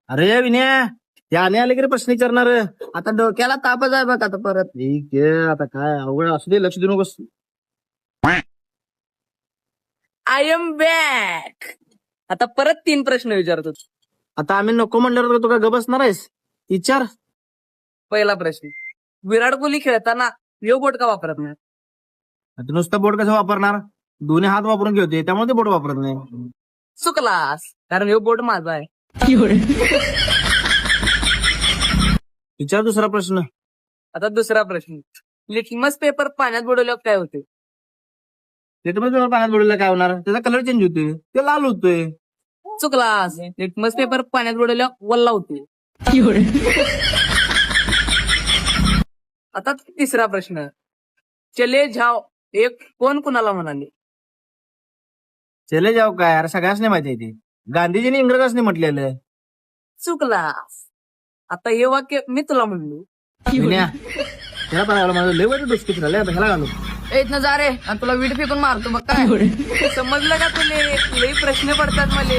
अरे विनया त्याने आले की रे प्रश्न विचारणार आता डोक्याला तापच आहे बघ आता परत ठीक आहे आता काय अवघड असू दे लक्ष देऊ नकोस आय एम बॅक. आता परत 3 प्रश्न विचारतो. आता आम्ही नको म्हणल्यावर तू काय गप बसणार आहेस विचार पहिला प्रश्न, विराट कोहली खेळताना यो बोट का वापरत नाही? आता नुसतं बोट कसं वापरणार दोन्ही हात वापरून घेते त्यामुळे ते बोट वापरत नाही चुकलास, कारण यो बोट माझा आहे. विचार दुसरा प्रश्न आता दुसरा प्रश्न, लिटमस पेपर पाण्यात बुडवल्यावर काय होते? त्याच्यामध्ये पाण्यात बुडवलं काय होणार त्याचा कलर चेंज होतोय ते लाल होतोय चुकलास, लिटमस पेपर पाण्यात बुडवल्यावर वल्ला होते. आता तिसरा प्रश्न, चले जाओ एक कोण कुणाला म्हणाले? चले जाऊ काय अरे सगळ्यांनी माहिती आहे ते गांधीजींनी इंग्रजांनी म्हटलेलं चुकलास. आता हे वाक्य मी तुला म्हणलो. विनया, त्याला पण माझं लय वाईट डोसकी फिरायला आता ह्याला घालू येत ना जा रे, आणि तुला वीट फेकून मारतो बघ काय. समजलं का तुले? लई प्रश्न पडतात मला.